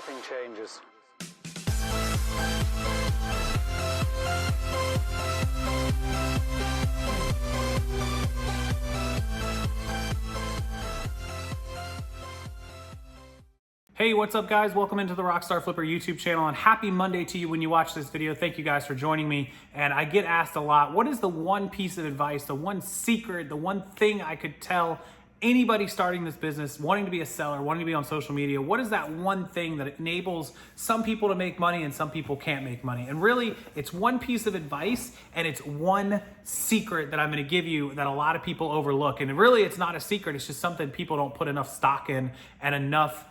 everything changes. Hey, what's up guys? Welcome into the Rockstarflipper YouTube channel and happy Monday to you when you watch this video. Thank you guys for joining me. And I get asked a lot, what is the one piece of advice, the one secret, the one thing I could tell anybody starting this business, wanting to be a seller, wanting to be on social media? What is that one thing that enables some people to make money and some people can't make money? And really, it's one piece of advice and it's one secret that I'm gonna give you that a lot of people overlook. And really, it's not a secret, it's just something people don't put enough stock in and enough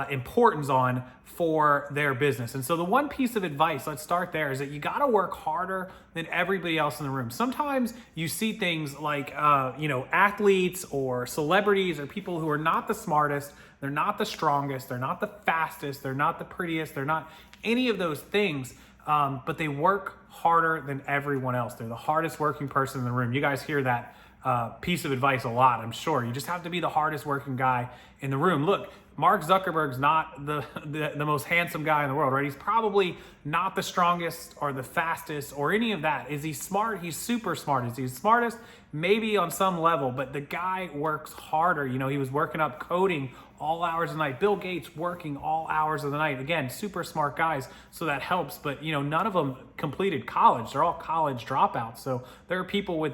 importance on for their business. And so the one piece of advice, let's start there, is that you got to work harder than everybody else in the room. Sometimes you see things like, athletes or celebrities or people who are not the smartest, they're not the strongest, they're not the fastest, they're not the prettiest, they're not any of those things, but they work harder than everyone else. They're the hardest working person in the room. You guys hear that piece of advice a lot, I'm sure. You just have to be the hardest working guy in the room. Look, Mark Zuckerberg's not the most handsome guy in the world, right? He's probably not the strongest or the fastest or any of that. Is he smart? He's super smart. Is he the smartest? Maybe on some level, but the guy works harder. You know, he was working up coding all hours of the night. Bill Gates working all hours of the night. Again, super smart guys, so that helps. But, none of them completed college. They're all college dropouts. So there are people with,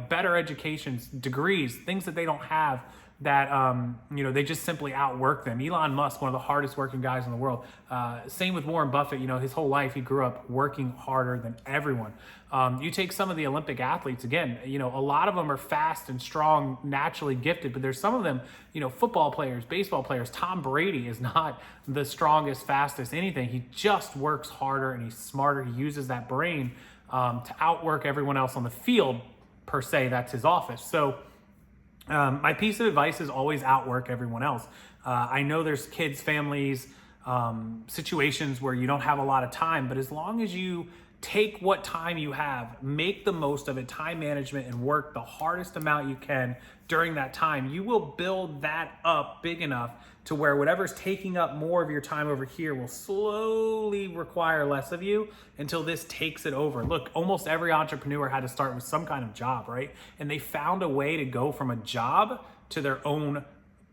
better educations, degrees, things that they don't have that, they just simply outwork them. Elon Musk, one of the hardest working guys in the world. Same with Warren Buffett. His whole life, he grew up working harder than everyone. You take some of the Olympic athletes, again, a lot of them are fast and strong, naturally gifted, but there's some of them, football players, baseball players. Tom Brady is not the strongest, fastest, anything. He just works harder and he's smarter. He uses that brain to outwork everyone else on the field, per se. That's his office. So my piece of advice is always outwork everyone else. I know there's kids, families, situations where you don't have a lot of time, but as long as you take what time you have, make the most of it, time management, and work the hardest amount you can during that time, you will build that up big enough to where whatever's taking up more of your time over here will slowly require less of you until this takes it over. Look, almost every entrepreneur had to start with some kind of job, right? And they found a way to go from a job to their own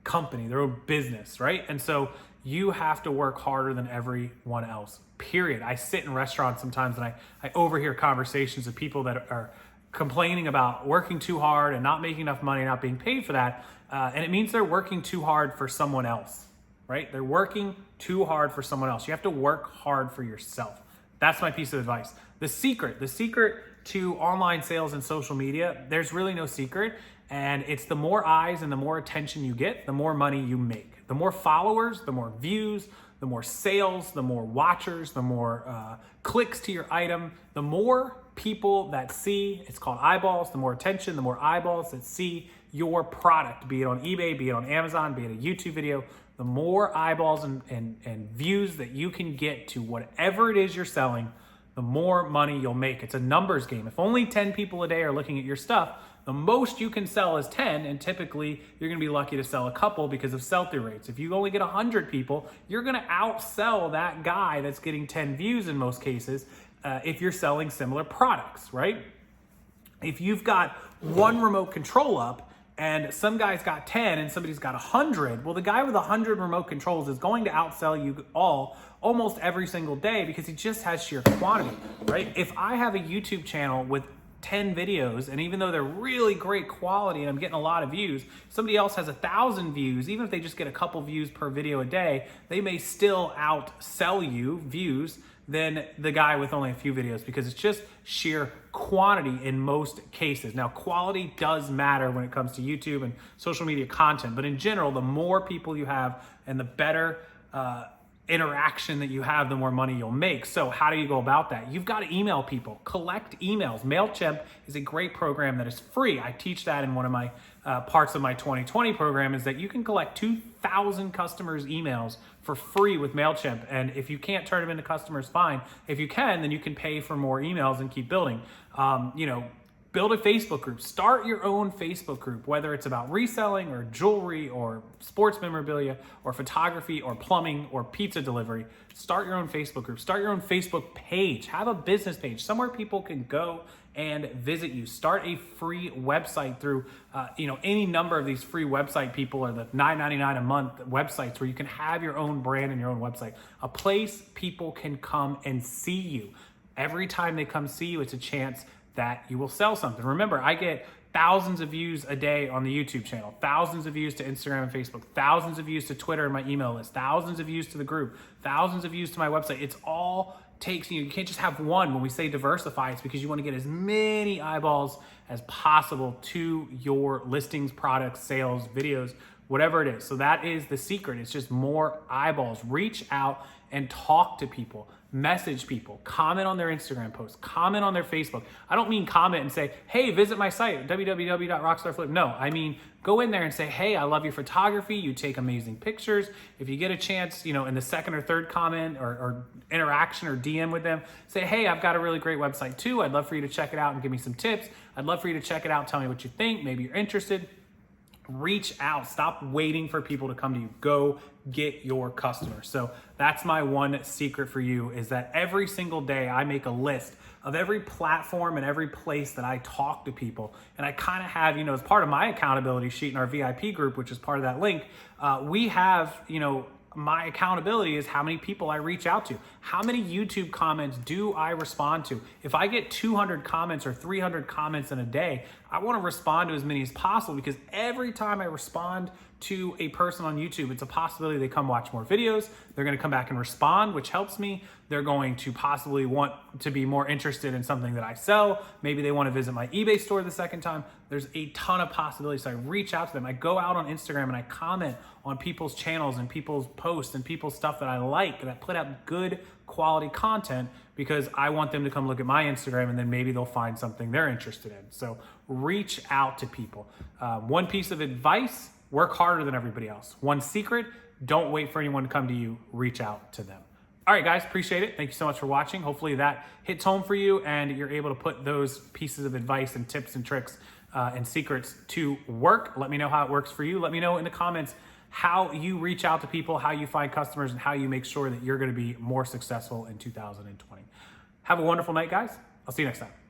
company, their own business, right? And so you have to work harder than everyone else, period. I sit in restaurants sometimes and I overhear conversations of people that are complaining about working too hard and not making enough money, not being paid for that. And it means they're working too hard for someone else, right? They're working too hard for someone else. You have to work hard for yourself. That's my piece of advice. The secret to online sales and social media, there's really no secret. And it's the more eyes and the more attention you get, the more money you make. The more followers, the more views, the more sales, the more watchers, the more clicks to your item, the more people that see, it's called eyeballs, the more attention, the more eyeballs that see your product, be it on eBay, be it on Amazon, be it a YouTube video, the more eyeballs and views that you can get to whatever it is you're selling, the more money you'll make. It's a numbers game. If only 10 people a day are looking at your stuff, the most you can sell is 10, and typically you're gonna be lucky to sell a couple because of sell-through rates. If you only get 100 people, you're gonna outsell that guy that's getting 10 views in most cases if you're selling similar products, right? If you've got one remote control up and some guy's got 10 and somebody's got 100, well, the guy with 100 remote controls is going to outsell you all almost every single day because he just has sheer quantity, right? If I have a YouTube channel with 10 videos, and even though they're really great quality and I'm getting a lot of views, somebody else has 1,000 views, even if they just get a couple views per video a day, they may still outsell you views than the guy with only a few videos because it's just sheer quantity in most cases. Now, quality does matter when it comes to YouTube and social media content, but in general, the more people you have and the better interaction that you have, the more money you'll make. So how do you go about that? You've got to email people, collect emails. MailChimp is a great program that is free. I teach that in one of my parts of my 2020 program, is that you can collect 2,000 customers' emails for free with MailChimp. And if you can't turn them into customers, fine. If you can, then you can pay for more emails and keep building. Build a Facebook group. Start your own Facebook group, whether it's about reselling or jewelry or sports memorabilia or photography or plumbing or pizza delivery. Start your own Facebook group. Start your own Facebook page. Have a business page, somewhere people can go and visit you. Start a free website through any number of these free website people, or the $9.99 a month websites where you can have your own brand and your own website. A place people can come and see you. Every time they come see you, it's a chance that you will sell something. Remember, I get thousands of views a day on the YouTube channel, thousands of views to Instagram and Facebook, thousands of views to Twitter and my email list, thousands of views to the group, thousands of views to my website. It's all takes, you can't just have one. When we say diversify, it's because you want to get as many eyeballs as possible to your listings, products, sales, videos, whatever it is. So that is the secret. It's just more eyeballs. Reach out and talk to people. Message people, comment on their Instagram posts, comment on their Facebook. I don't mean comment and say, hey, visit my site, www.rockstarflipper. No, I mean, go in there and say, hey, I love your photography. You take amazing pictures. If you get a chance, in the second or third comment or interaction or DM with them, say, hey, I've got a really great website too. I'd love for you to check it out and give me some tips. I'd love for you to check it out. Tell me what you think. Maybe you're interested. Reach out. Stop waiting for people to come to you. Go get your customers. So that's my one secret for you, is that every single day I make a list of every platform and every place that I talk to people. And I kind of have, as part of my accountability sheet in our VIP group, which is part of that link, we have, my accountability is how many people I reach out to. How many YouTube comments do I respond to? If I get 200 comments or 300 comments in a day, I want to respond to as many as possible, because every time I respond to a person on YouTube, it's a possibility they come watch more videos. They're going to come back and respond, which helps me. They're going to possibly want to be more interested in something that I sell. Maybe they want to visit my eBay store the second time. There's a ton of possibilities. So I reach out to them. I go out on Instagram and I comment on people's channels and people's posts and people's stuff that I like, and I put out good quality content because I want them to come look at my Instagram, and then maybe they'll find something they're interested in. So reach out to people. One piece of advice: work harder than everybody else. One secret: don't wait for anyone to come to you. Reach out to them. All right, guys, appreciate it. Thank you so much for watching. Hopefully that hits home for you and you're able to put those pieces of advice and tips and tricks and secrets to work. Let me know how it works for you. Let me know in the comments how you reach out to people, how you find customers, and how you make sure that you're going to be more successful in 2020. Have a wonderful night, guys. I'll see you next time.